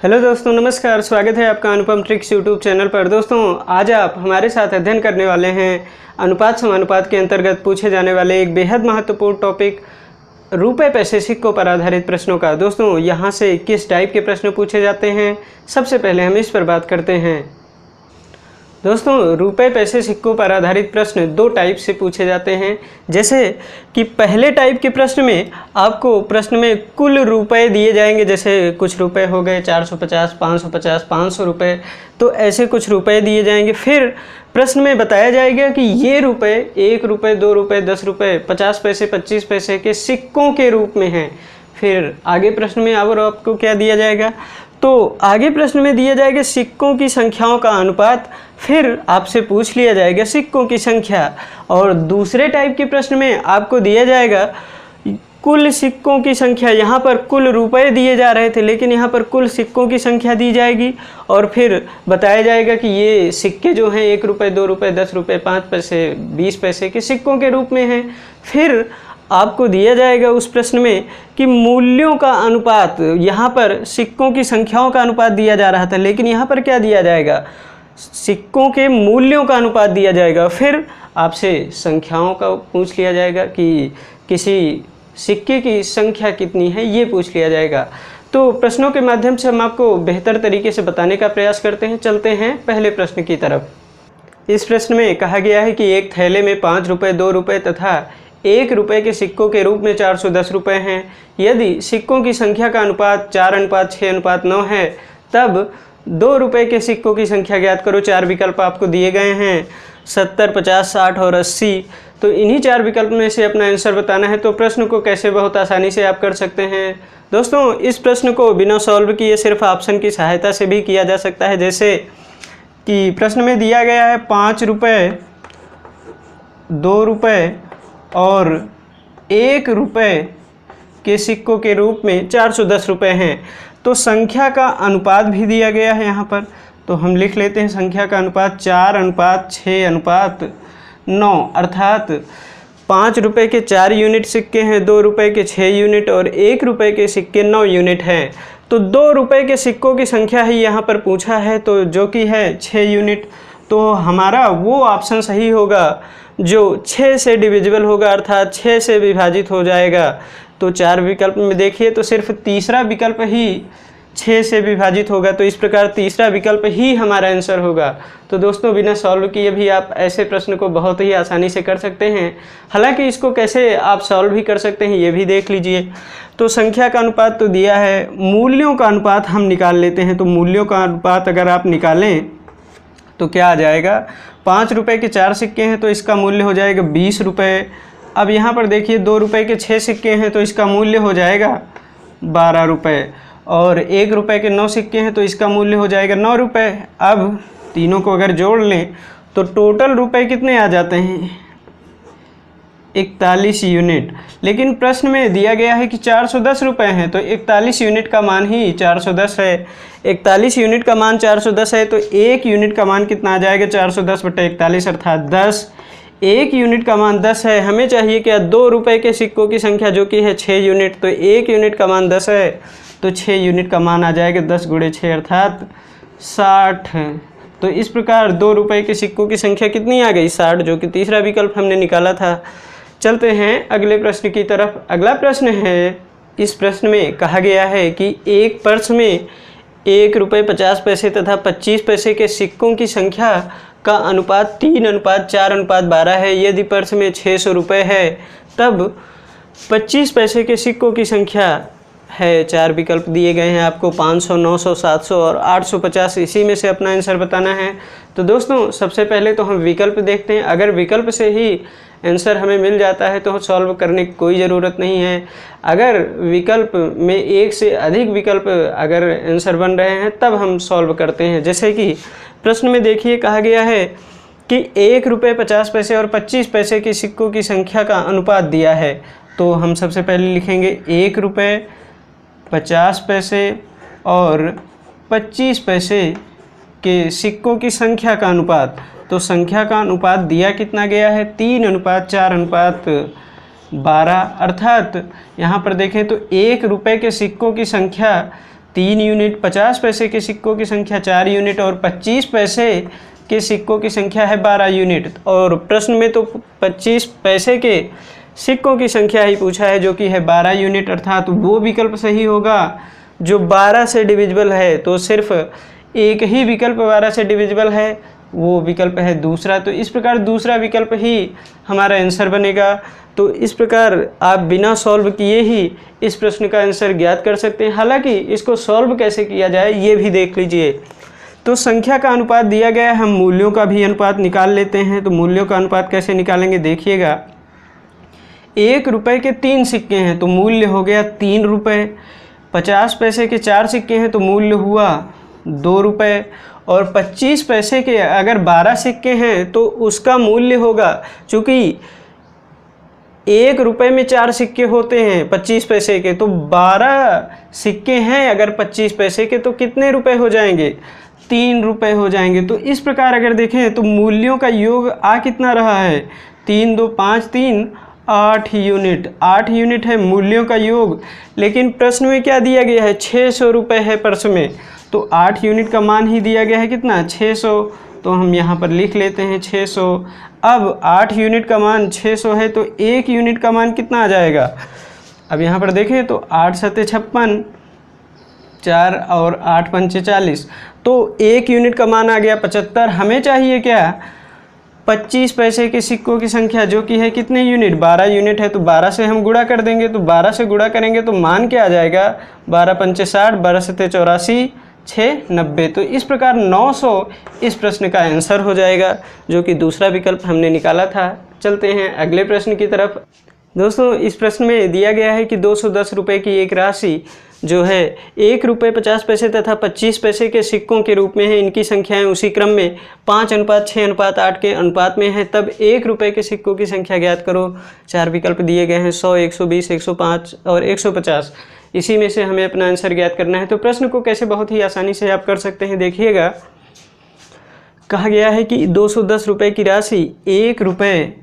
Hello दोस्तों, नमस्कार। स्वागत है आपका अनुपम ट्रिक्स यूट्यूब चैनल पर। दोस्तों, आज आप हमारे साथ अध्ययन करने वाले हैं अनुपात समानुपात के अंतर्गत पूछे जाने वाले एक बेहद महत्वपूर्ण टॉपिक रुपए पैसे सिक्कों पर आधारित प्रश्नों का। दोस्तों, यहाँ से किस टाइप के प्रश्न पूछे जाते हैं, सबसे पहले हम इस पर बात करते हैं। दोस्तों, रुपए पैसे सिक्कों पर आधारित प्रश्न दो टाइप से पूछे जाते हैं। जैसे कि पहले टाइप के प्रश्न में आपको प्रश्न में कुल रुपए दिए जाएंगे, जैसे कुछ रुपए हो गए 450, 550, 500 रुपये, तो ऐसे कुछ रुपए दिए जाएंगे। फिर प्रश्न में बताया जाएगा कि ये रुपए 1 रुपये, 2 रुपये, 10 रुपये, 50 पैसे, 25 पैसे के सिक्कों के रूप में हैं। फिर आगे प्रश्न में और आपको क्या दिया जाएगा, तो आगे प्रश्न में दिया जाएगा सिक्कों की संख्याओं का अनुपात। फिर आपसे पूछ लिया जाएगा सिक्कों की संख्या। और दूसरे टाइप के प्रश्न में आपको दिया जाएगा कुल सिक्कों की संख्या। यहाँ पर कुल रुपए दिए जा रहे थे, लेकिन यहाँ पर कुल सिक्कों की संख्या दी जाएगी। और फिर बताया जाएगा कि ये सिक्के जो हैं 1 रुपये, 2 रुपये, 10 रुपये, 5 पैसे, 20 पैसे के सिक्कों के रूप में हैं। फिर आपको दिया जाएगा उस प्रश्न में कि मूल्यों का अनुपात। यहाँ पर सिक्कों की संख्याओं का अनुपात दिया जा रहा था, लेकिन यहाँ पर क्या दिया जाएगा, सिक्कों के मूल्यों का अनुपात दिया जाएगा। फिर आपसे संख्याओं का पूछ लिया जाएगा कि किसी सिक्के की संख्या कितनी है, ये पूछ लिया जाएगा। तो प्रश्नों के माध्यम से हम आपको बेहतर तरीके से बताने का प्रयास करते हैं। चलते हैं पहले प्रश्न की तरफ। इस प्रश्न में कहा गया है कि एक थैले में 5 रुपये, 2 रुपये तथा 1 रुपये के सिक्कों के रूप में 410 रुपये हैं। यदि सिक्कों की संख्या का अनुपात 4:6:9 है, तब 2 रुपये के सिक्कों की संख्या ज्ञात करो। 4 विकल्प आपको दिए गए हैं, 70, 50, 60 और 80। तो इन्हीं 4 विकल्प में से अपना आंसर बताना है। तो प्रश्न को कैसे बहुत आसानी से आप कर सकते हैं। दोस्तों, इस प्रश्न को बिना सॉल्व किए सिर्फ ऑप्शन की सहायता से भी किया जा सकता है। जैसे कि प्रश्न में दिया गया है 5 रुपये, 2 रुपये और 1 रुपये के सिक्कों के रूप में 410 रुपये हैं। तो संख्या का अनुपात भी दिया गया है यहाँ पर, तो हम लिख लेते हैं संख्या का अनुपात 4:6:9, अर्थात 5 रुपये के 4 यूनिट सिक्के हैं, 2 रुपये के 6 यूनिट और 1 रुपये के सिक्के 9 यूनिट हैं। तो 2 रुपये के सिक्कों की संख्या ही यहाँ पर पूछा है, तो जो कि है 6 यूनिट। तो हमारा वो ऑप्शन सही होगा जो 6 से डिविजिबल होगा, अर्थात 6 से विभाजित हो जाएगा। तो 4 विकल्प में देखिए तो सिर्फ तीसरा विकल्प ही 6 से विभाजित होगा। तो इस प्रकार तीसरा विकल्प ही हमारा आंसर होगा। तो दोस्तों, बिना सॉल्व किए भी आप ऐसे प्रश्न को बहुत ही आसानी से कर सकते हैं। हालांकि इसको कैसे आप सॉल्व भी कर सकते हैं ये भी देख लीजिए। तो संख्या का अनुपात तो दिया है, मूल्यों का अनुपात हम निकाल लेते हैं। तो मूल्यों का अनुपात अगर आप निकालें तो क्या आ जाएगा, 5 रुपये के 4 सिक्के हैं तो इसका मूल्य हो जाएगा 20 रुपये। अब यहाँ पर देखिए 2 रुपये के 6 सिक्के हैं तो इसका मूल्य हो जाएगा 12 रुपये। और 1 रुपये के 9 सिक्के हैं तो इसका मूल्य हो जाएगा 9 रुपये। अब तीनों को अगर जोड़ लें तो टोटल रुपए कितने आ जाते हैं, 41 यूनिट। लेकिन प्रश्न में दिया गया है कि 410 रुपये हैं, तो 41 यूनिट का मान ही 410 है। 41 यूनिट का मान 410 है, तो 1 यूनिट का मान कितना आ जाएगा, 410/41, अर्थात 10। 1 यूनिट का मान 10 है। हमें चाहिए क्या, 2 रुपये के सिक्कों की संख्या जो कि है 6 यूनिट। तो 1 यूनिट का मान 10 है, तो 6 यूनिट का मान आ जाएगा 10 × 6 अर्थात 60। तो इस प्रकार 2 रुपये के सिक्कों की संख्या कितनी आ गई, 60, जो कि तीसरा विकल्प हमने निकाला था। चलते हैं अगले प्रश्न की तरफ। अगला प्रश्न है, इस प्रश्न में कहा गया है कि एक पर्स में 1 रुपये 50 पैसे तथा 25 पैसे के सिक्कों की संख्या का अनुपात 3:4:12 है। यदि पर्स में 600 रुपये है, तब 25 पैसे के सिक्कों की संख्या है। 4 विकल्प दिए गए हैं आपको, 500, 900, 700 और 850। इसी में से अपना आंसर बताना है। तो दोस्तों, सबसे पहले तो हम विकल्प देखते हैं। अगर विकल्प से ही आंसर हमें मिल जाता है तो सॉल्व करने की कोई ज़रूरत नहीं है। अगर विकल्प में एक से अधिक विकल्प अगर आंसर बन रहे हैं तब हम सॉल्व करते हैं। जैसे कि प्रश्न में देखिए कहा गया है कि 1 रुपये 50 पैसे और 25 पैसे के सिक्कों की संख्या का अनुपात दिया है। तो हम सबसे पहले लिखेंगे 1 रुपये 50 पैसे और 25 पैसे के सिक्कों की संख्या का अनुपात। तो संख्या का अनुपात दिया कितना गया है, 3:4:12, अर्थात यहाँ पर देखें तो 1 रुपये के सिक्कों की संख्या 3 यूनिट, 50 पैसे के सिक्कों की संख्या 4 यूनिट और 25 पैसे के सिक्कों की संख्या है 12 यूनिट। और प्रश्न में तो 25 पैसे के सिक्कों की संख्या ही पूछा है जो कि है 12 यूनिट, अर्थात वो विकल्प सही होगा जो 12 से डिविजिबल है। तो सिर्फ एक ही विकल्प 12 से डिविजिबल है, वो विकल्प है दूसरा। तो इस प्रकार दूसरा विकल्प ही हमारा आंसर बनेगा। तो इस प्रकार आप बिना सॉल्व किए ही इस प्रश्न का आंसर ज्ञात कर सकते हैं। हालांकि इसको सॉल्व कैसे किया जाए ये भी देख लीजिए। तो संख्या का अनुपात दिया गया है, हम मूल्यों का भी अनुपात निकाल लेते हैं। तो मूल्यों का अनुपात कैसे निकालेंगे देखिएगा। 1 रुपये के 3 सिक्के हैं तो मूल्य हो गया 3 रुपये। 50 पैसे के 4 सिक्के हैं तो मूल्य हुआ 2 रुपये। और 25 पैसे के अगर 12 सिक्के हैं तो उसका मूल्य होगा, चूँकि 1 रुपये में 4 सिक्के होते हैं 25 पैसे के, तो 12 सिक्के हैं अगर 25 पैसे के तो कितने रुपए हो जाएंगे? 3 रुपये हो जाएंगे। तो इस प्रकार अगर देखें तो मूल्यों का योग आ कितना रहा है? 3 2 5 3 8 यूनिट, 8 यूनिट है मूल्यों का योग। लेकिन प्रश्न में क्या दिया गया है? 600 रुपये है प्रश्न में, तो 8 यूनिट का मान ही दिया गया है कितना? 600। तो हम यहाँ पर लिख लेते हैं 600। अब 8 यूनिट का मान 600 है तो 1 यूनिट का मान कितना आ जाएगा? अब यहाँ पर देखें तो 8 सत्ते 56, 4 और 8 पंचे 40, तो 1 यूनिट का मान आ गया 75। हमें चाहिए क्या? 25 पैसे के सिक्कों की संख्या जो कि है कितने यूनिट? 12 यूनिट है, तो 12 से हम गुणा कर देंगे। तो 12 से गुणा करेंगे तो मान क्या आ जाएगा? 12 पंचे 60, 12 सत्ते 84, 6 90। तो इस प्रकार 900 इस प्रश्न का आंसर हो जाएगा, जो कि दूसरा विकल्प हमने निकाला था। चलते हैं अगले प्रश्न की तरफ। दोस्तों इस प्रश्न में दिया गया है कि 210 रुपये की एक राशि जो है 1 रुपये 50 पैसे तथा 25 पैसे के सिक्कों के रूप में है। इनकी संख्याएं उसी क्रम में 5:6:8 के अनुपात में है। तब 1 रुपये के सिक्कों की संख्या ज्ञात करो। 4 विकल्प दिए गए हैं, 100, 120, 105 और 150। इसी में से हमें अपना आंसर ज्ञात करना है। तो प्रश्न को कैसे बहुत ही आसानी से आप कर सकते हैं देखिएगा। कहा गया है कि 210 रुपये की राशि 1 रुपये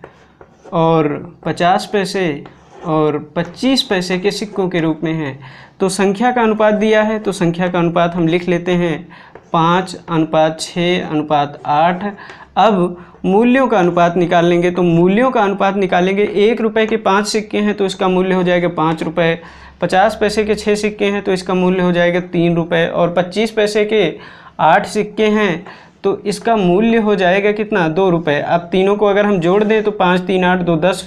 और 50 पैसे और 25 पैसे के सिक्कों के रूप में है। तो संख्या का अनुपात दिया है, तो संख्या का अनुपात हम लिख लेते हैं 5:6:8। अब मूल्यों का अनुपात निकाल लेंगे। तो मूल्यों का अनुपात निकालेंगे। 1 रुपये के 5 सिक्के हैं तो इसका मूल्य हो जाएगा 5 रुपये। 50 पैसे के 6 सिक्के हैं तो इसका मूल्य हो जाएगा 3 रुपये। और 25 पैसे के 8 सिक्के हैं तो इसका मूल्य हो जाएगा कितना? 2 रुपये। अब तीनों को अगर हम जोड़ दें तो 5 3 8 2 10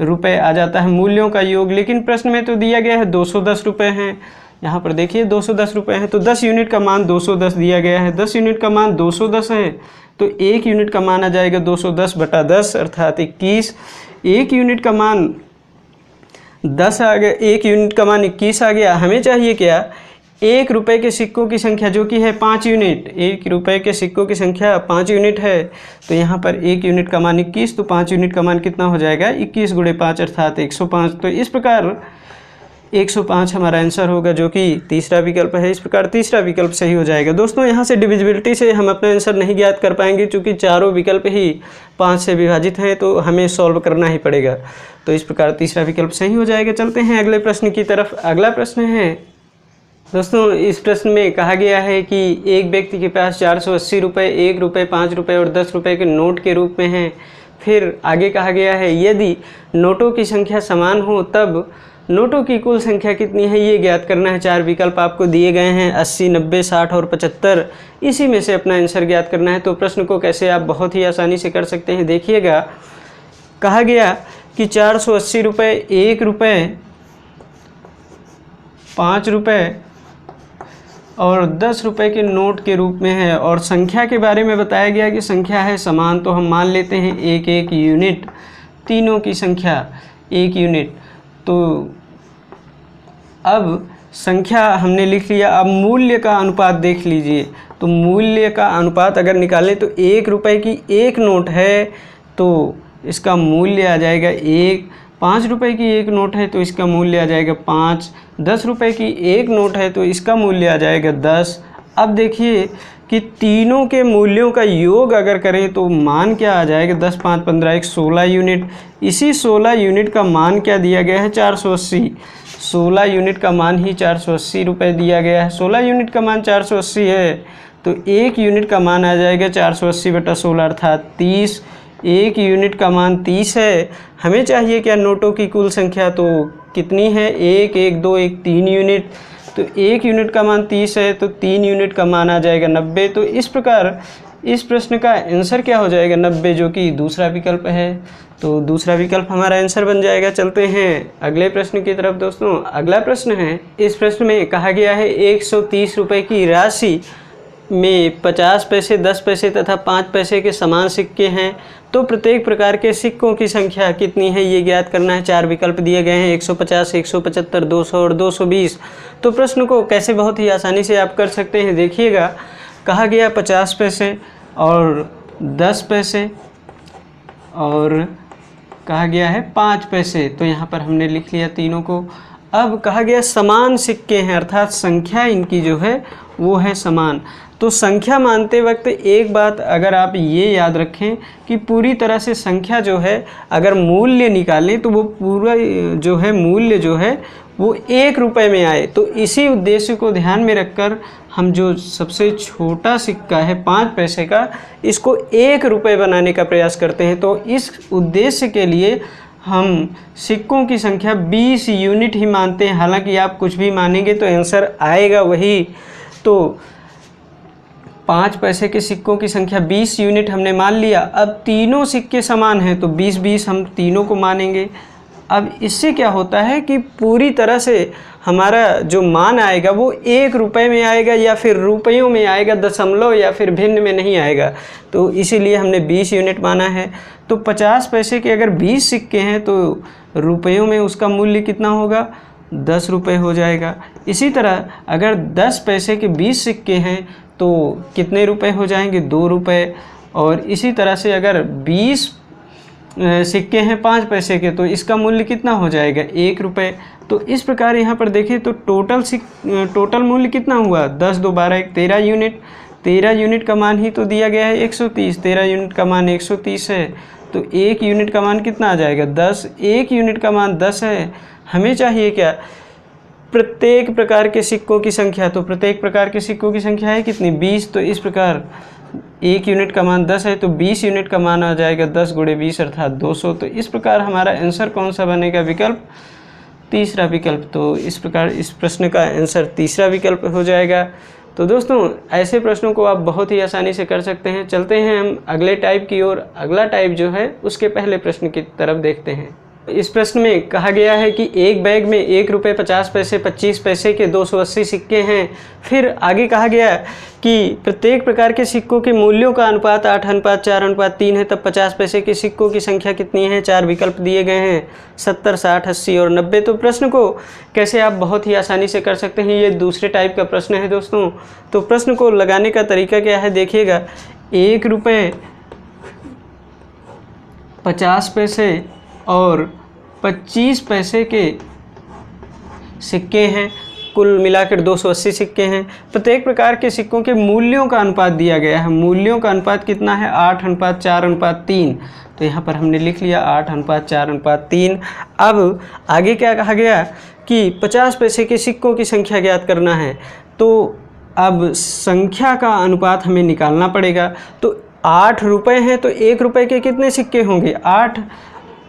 रुपये आ जाता है मूल्यों का योग। लेकिन प्रश्न में तो दिया गया है 210 रुपये हैं। यहाँ पर देखिए 210 रुपये हैं तो 10 यूनिट का मान 210 दिया गया है। 10 यूनिट का मान 210 है तो 1 यूनिट का मान आ जाएगा 210/10 अर्थात 21। 1 यूनिट का मान 10 आ गया, 1 यूनिट का मान 21 आ गया। हमें चाहिए क्या? 1 रुपये के सिक्कों की संख्या जो कि है 5 यूनिट। 1 रुपये के सिक्कों की संख्या 5 यूनिट है तो यहाँ पर 1 यूनिट का मान 21, तो 5 यूनिट का मान कितना हो जाएगा? 21 × 5 अर्थात 105। तो इस प्रकार 105 हमारा आंसर होगा, जो कि तीसरा विकल्प है। इस प्रकार तीसरा विकल्प सही हो जाएगा। दोस्तों यहाँ से डिविजिबिलिटी से हम अपना आंसर नहीं ज्ञात कर पाएंगे, क्योंकि चारों विकल्प ही 5 से विभाजित हैं, तो हमें सॉल्व करना ही पड़ेगा। तो इस प्रकार तीसरा विकल्प सही हो जाएगा। चलते हैं अगले प्रश्न की तरफ। अगला प्रश्न है दोस्तों, इस प्रश्न में कहा गया है कि एक व्यक्ति के पास 480 रुपये, 1 रुपये, 5 रुपये और 10 रुपये के नोट के रूप में हैं। फिर आगे कहा गया है यदि नोटों की संख्या समान हो तब नोटों की कुल संख्या कितनी है, ये ज्ञात करना है। 4 विकल्प आपको दिए गए हैं 80, 90, 60 और 75। इसी में से अपना आंसर ज्ञात करना है। तो प्रश्न को कैसे आप बहुत ही आसानी से कर सकते हैं देखिएगा। कहा गया कि 480 रुपये 1 रुपये, 5 रुपये और 10 रुपये के नोट के रूप में है, और संख्या के बारे में बताया गया कि संख्या है समान। तो हम मान लेते हैं 1 यूनिट, तीनों की संख्या 1 यूनिट। तो अब संख्या हमने लिख लिया। अब मूल्य का अनुपात देख लीजिए। तो मूल्य का अनुपात अगर निकालें तो 1 रुपये की 1 नोट है तो इसका मूल्य आ जाएगा 1। 5 रुपये की 1 नोट है तो इसका मूल्य आ जाएगा 5। 10 रुपये की 1 नोट है तो इसका मूल्य आ जाएगा 10। अब देखिए कि तीनों के मूल्यों का योग अगर करें तो मान क्या आ जाएगा? 10, 5, 15, 16 यूनिट। इसी 16 यूनिट का मान क्या दिया गया है? 480। 16 यूनिट का मान ही 480 रुपये दिया गया है। 16 यूनिट का मान 480 है तो 1 यूनिट का मान आ जाएगा 480/16 अर्थात 30। 1 यूनिट का मान 30 है। हमें चाहिए क्या, नोटों की कुल संख्या तो कितनी है, 1 1 2 1 3 यूनिट। तो 1 यूनिट का मान 30 है तो 3 यूनिट का मान आ जाएगा 90। तो इस प्रकार इस प्रश्न का आंसर क्या हो जाएगा, 90, जो कि दूसरा विकल्प है। तो दूसरा विकल्प हमारा आंसर बन जाएगा। चलते हैं अगले प्रश्न की तरफ दोस्तों। अगला प्रश्न है, इस प्रश्न में कहा गया है 130 रुपये की राशि में 50 पैसे, 10 पैसे तथा 5 पैसे के समान सिक्के हैं, तो प्रत्येक प्रकार के सिक्कों की संख्या कितनी है ये ज्ञात करना है। 4 विकल्प दिए गए हैं, 150, 175, 200 और 220। तो प्रश्न को कैसे बहुत ही आसानी से आप कर सकते हैं, देखिएगा। कहा गया 50 पैसे और 10 पैसे और कहा गया है 5 पैसे, तो यहाँ पर हमने लिख लिया तीनों को। अब कहा गया समान सिक्के हैं, अर्थात संख्या इनकी जो है वो है समान। तो संख्या मानते वक्त एक बात अगर आप ये याद रखें कि पूरी तरह से संख्या जो है अगर मूल्य निकालें तो वो पूरा जो है मूल्य जो है वो 1 रुपये में आए। तो इसी उद्देश्य को ध्यान में रखकर हम जो सबसे छोटा सिक्का है 5 पैसे का, इसको 1 रुपये बनाने का प्रयास करते हैं। तो इस उद्देश्य के लिए हम सिक्कों की संख्या 20 यूनिट ही मानते हैं। हालांकि आप कुछ भी मानेंगे तो आंसर आएगा वही। तो 5 पैसे के सिक्कों की संख्या 20 यूनिट हमने मान लिया। अब तीनों सिक्के समान हैं तो 20-20 हम तीनों को मानेंगे। अब इससे क्या होता है कि पूरी तरह से हमारा जो मान आएगा वो 1 रुपये में आएगा या फिर रुपयों में आएगा, दशमलव या फिर भिन्न में नहीं आएगा। तो इसीलिए हमने 20 यूनिट माना है। तो 50 पैसे के अगर 20 सिक्के हैं तो रुपयों में उसका मूल्य कितना होगा, 10 रुपये हो जाएगा। इसी तरह अगर 10 पैसे के 20 सिक्के हैं तो कितने रुपए हो जाएंगे, 2 रुपये। और इसी तरह से अगर 20 सिक्के हैं 5 पैसे के तो इसका मूल्य कितना हो जाएगा, 1 रुपये। तो इस प्रकार यहाँ पर देखें तो टोटल मूल्य कितना हुआ, 10 2 12 1 13 यूनिट। 13 यूनिट का मान ही तो दिया गया है 130। 13 यूनिट का मान 130 है तो 1 यूनिट का मान कितना आ जाएगा, 10। 1 यूनिट का मान 10 है। हमें चाहिए क्या, प्रत्येक प्रकार के सिक्कों की संख्या। तो प्रत्येक प्रकार के सिक्कों की संख्या है कितनी, 20। तो इस प्रकार 1 यूनिट का मान 10 है तो 20 यूनिट का मान आ जाएगा 10 × 20 अर्थात 200। तो इस प्रकार हमारा आंसर कौन सा बनेगा, विकल्प तीसरा विकल्प। तो इस प्रकार इस प्रश्न का आंसर तीसरा विकल्प हो जाएगा। तो दोस्तों ऐसे प्रश्नों को आप बहुत ही आसानी से कर सकते हैं। चलते हैं हम अगले टाइप की ओर। अगला टाइप जो है उसके पहले प्रश्न की तरफ देखते हैं। इस प्रश्न में कहा गया है कि एक बैग में 1 रुपये 50 पैसे 25 पैसे के 280 सिक्के हैं। फिर आगे कहा गया कि प्रत्येक प्रकार के सिक्कों के मूल्यों का अनुपात 8:4:3 है, तब 50 पैसे के सिक्कों की संख्या कितनी है। 4 विकल्प दिए गए हैं, 70, 60, 80 और 90। तो प्रश्न को कैसे आप बहुत ही आसानी से कर सकते हैं, ये दूसरे टाइप का प्रश्न है दोस्तों। तो प्रश्न को लगाने का तरीका क्या है, देखिएगा। 1 रुपये 50 पैसे और 25 पैसे के सिक्के हैं, कुल मिलाकर 280 सिक्के हैं। प्रत्येक प्रकार के सिक्कों के मूल्यों का अनुपात दिया गया है। मूल्यों का अनुपात कितना है, 8:4:3। तो यहाँ पर हमने लिख लिया 8:4:3। अब आगे क्या कहा गया कि 50 पैसे के सिक्कों की संख्या ज्ञात करना है। तो अब संख्या का अनुपात हमें निकालना पड़ेगा। तो 8 रुपये हैं तो 1 रुपये के कितने सिक्के होंगे, 8।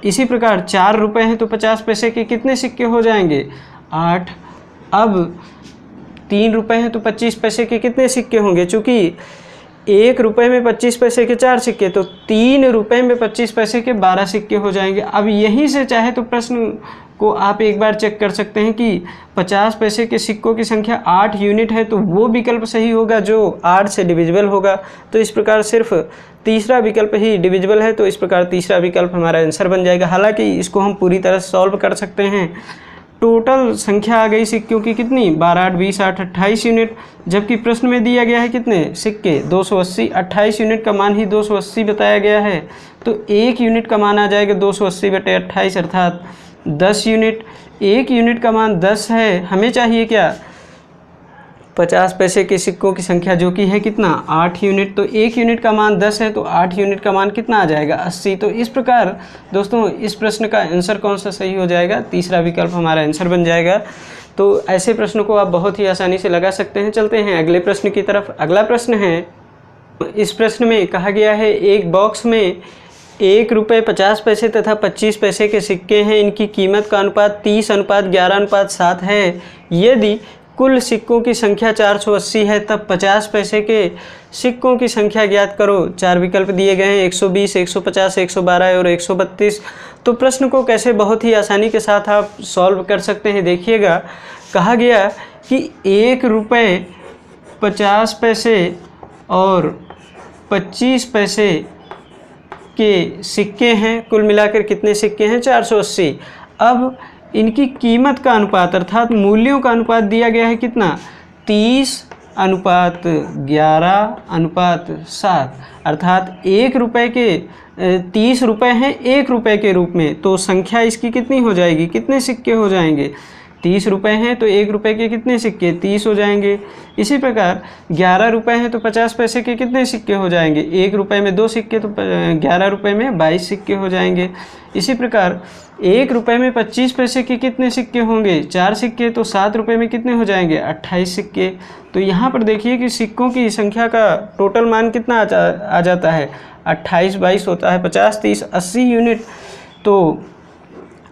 इसी प्रकार 4 रुपये हैं तो 50 पैसे के कितने सिक्के हो जाएंगे, 8। अब 3 रुपये हैं तो 25 पैसे के कितने सिक्के होंगे, चूँकि 1 रुपये में 25 पैसे के 4 सिक्के, तो 3 रुपये में 25 पैसे के 12 सिक्के हो जाएंगे। अब यहीं से चाहे तो प्रश्न को आप एक बार चेक कर सकते हैं कि 50 पैसे के सिक्कों की संख्या 8 यूनिट है तो वो विकल्प सही होगा जो 8 से डिविजिबल होगा। तो इस प्रकार सिर्फ तीसरा विकल्प ही डिविजिबल है, तो इस प्रकार तीसरा विकल्प हमारा आंसर बन जाएगा। हालांकि इसको हम पूरी तरह सॉल्व कर सकते हैं। टोटल संख्या आ गई सिक्कों की कितनी, 12, 8, 20, 8, 28 यूनिट, जबकि प्रश्न में दिया गया है कितने सिक्के, 280। 28 यूनिट का मान ही 280 बताया गया है, तो 1 यूनिट का मान आ जाएगा 280/28 अर्थात 10 यूनिट। 1 यूनिट का मान 10 है। हमें चाहिए क्या, 50 पैसे के सिक्कों की संख्या जो कि है कितना 8 यूनिट, तो 1 यूनिट का मान 10 है, तो 8 यूनिट का मान कितना आ जाएगा 80। तो इस प्रकार दोस्तों इस प्रश्न का आंसर कौन सा सही हो जाएगा, तीसरा विकल्प हमारा आंसर बन जाएगा। तो ऐसे प्रश्नों को आप बहुत ही आसानी से लगा सकते हैं। चलते हैं अगले प्रश्न की तरफ। अगला प्रश्न है, इस प्रश्न में कहा गया है एक बॉक्स में 1 रुपये 50 पैसे तथा 25 पैसे के सिक्के हैं। इनकी कीमत का अनुपात 30:11:7 है। यदि कुल सिक्कों की संख्या 480 है तब 50 पैसे के सिक्कों की संख्या ज्ञात करो। 4 विकल्प दिए गए हैं, 120, 150, 112 और 132। तो प्रश्न को कैसे बहुत ही आसानी के साथ आप सॉल्व कर सकते हैं, देखिएगा। कहा गया कि 1 रुपये 50 पैसे और 25 पैसे के सिक्के हैं। कुल मिलाकर कितने सिक्के हैं 480। अब इनकी कीमत का अनुपात अर्थात मूल्यों का अनुपात दिया गया है कितना 30:11:7, अर्थात 1 रुपये के 30 रुपये हैं 1 रुपये के रूप में। तो संख्या इसकी कितनी हो जाएगी, कितने सिक्के हो जाएंगे, 30 रुपये हैं तो 1 रुपये के कितने सिक्के 30 हो जाएंगे। इसी प्रकार 11 रुपये हैं तो 50 पैसे के कितने सिक्के हो जाएंगे, 1 रुपये में 2 सिक्के तो 11 रुपये में 22 सिक्के हो जाएंगे। इसी प्रकार 1 रुपये में 25 पैसे के कितने सिक्के होंगे 4 सिक्के, तो 7 रुपये में कितने हो जाएंगे 28 सिक्के। तो यहाँ पर देखिए कि सिक्कों की संख्या का टोटल मान कितना आ जाता है 28 22 होता है, 50 30 80 यूनिट। तो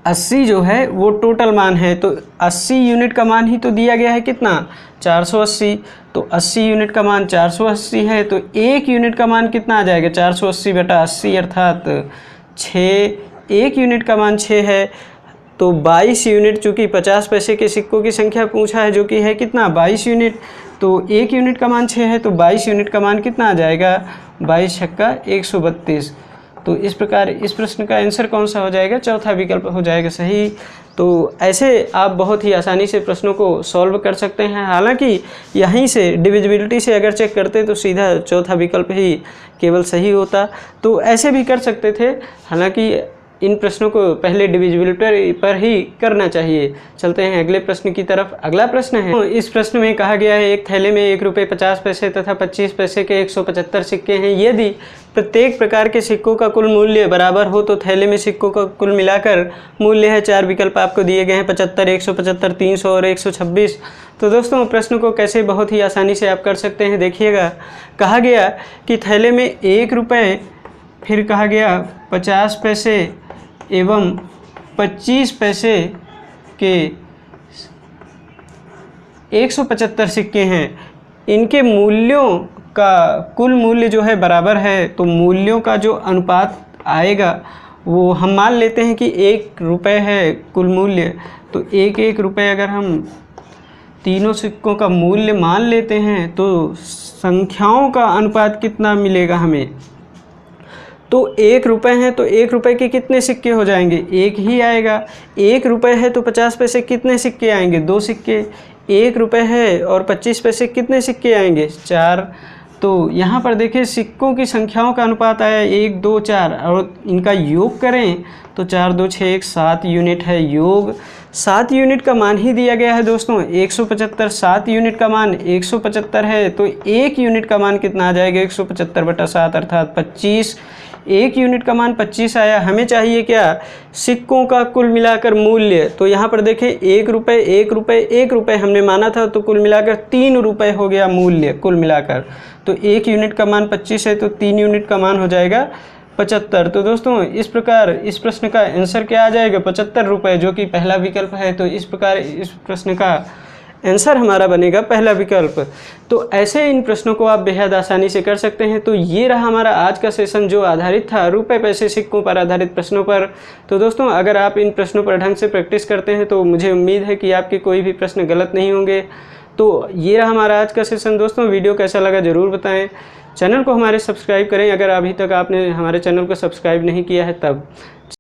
80 जो है वो टोटल मान है, तो 80 यूनिट का मान ही तो दिया गया है कितना 480। तो 80 यूनिट का मान 480 है, तो 1 यूनिट का मान कितना आ जाएगा 480/80 अर्थात 6। 1 यूनिट का मान 6 है, तो 22 यूनिट, चूँकि 50 पैसे के सिक्कों की संख्या पूछा है जो कि है कितना 22 यूनिट, तो 1 यूनिट का मान 6 है, तो 22 यूनिट का मान कितना आ जाएगा 22 छक्का 132। तो इस प्रकार इस प्रश्न का आंसर कौन सा हो जाएगा, चौथा विकल्प हो जाएगा सही। तो ऐसे आप बहुत ही आसानी से प्रश्नों को सॉल्व कर सकते हैं। हालांकि यहीं से डिविजिबिलिटी से अगर चेक करते तो सीधा चौथा विकल्प ही केवल सही होता, तो ऐसे भी कर सकते थे। हालांकि इन प्रश्नों को पहले डिविजिबिलिटी पर ही करना चाहिए। चलते हैं अगले प्रश्न की तरफ। अगला प्रश्न है, इस प्रश्न में कहा गया है एक थैले में 1 रुपये 50 पैसे तथा 25 पैसे के 175 सिक्के हैं। यदि प्रत्येक प्रकार के सिक्कों का कुल मूल्य बराबर हो तो थैले में सिक्कों का कुल मिलाकर मूल्य है। 4 विकल्प आपको दिए गए हैं 75, 175, 300 और 126। तो दोस्तों प्रश्न को कैसे बहुत ही आसानी से आप कर सकते हैं, देखिएगा। कहा गया कि थैले में 1 रुपये, फिर कहा गया 50 पैसे एवं 25 पैसे के 175 सिक्के हैं। इनके मूल्यों का कुल मूल्य जो है बराबर है, तो मूल्यों का जो अनुपात आएगा वो हम मान लेते हैं कि 1 रुपये है कुल मूल्य, तो 1 रुपये अगर हम तीनों सिक्कों का मूल्य मान लेते हैं तो संख्याओं का अनुपात कितना मिलेगा हमें, तो 1 रुपये है तो 1 रुपये के कितने सिक्के हो जाएंगे 1 ही आएगा। 1 रुपये है तो 50 पैसे कितने सिक्के आएंगे 2 सिक्के। 1 रुपये है और 25 पैसे कितने सिक्के आएंगे 4। तो यहाँ पर देखिए सिक्कों की संख्याओं का अनुपात आया 1 2 4 और इनका योग करें तो 4 2 6 1 7 यूनिट है योग। 7 यूनिट का मान ही दिया गया है दोस्तों 175। 7 यूनिट का मान 175 है, तो 1 यूनिट का मान कितना आ जाएगा 175/7 अर्थात 25। 1 यूनिट का मान 25 आया। हमें चाहिए क्या सिक्कों का कुल मिलाकर मूल्य। तो यहाँ पर देखें 1 रुपये 1 रुपये 1 रुपये हमने माना था, तो कुल मिलाकर 3 रुपये हो गया मूल्य कुल मिलाकर। तो 1 यूनिट का मान 25 है, तो 3 यूनिट का मान हो जाएगा 75। तो दोस्तों इस प्रकार इस प्रश्न का आंसर क्या आ जाएगा 75 रुपये, जो कि पहला विकल्प है। तो इस प्रकार इस प्रश्न का आंसर हमारा बनेगा पहला विकल्प। तो ऐसे इन प्रश्नों को आप बेहद आसानी से कर सकते हैं। तो ये रहा हमारा आज का सेशन जो आधारित था रुपए पैसे सिक्कों पर आधारित प्रश्नों पर। तो दोस्तों अगर आप इन प्रश्नों पर ढंग से प्रैक्टिस करते हैं तो मुझे उम्मीद है कि आपके कोई भी प्रश्न गलत नहीं होंगे। तो ये रहा हमारा आज का सेशन। दोस्तों वीडियो कैसा लगा ज़रूर बताएं। चैनल को हमारे सब्सक्राइब करें अगर अभी तक आपने हमारे चैनल को सब्सक्राइब नहीं किया है तब।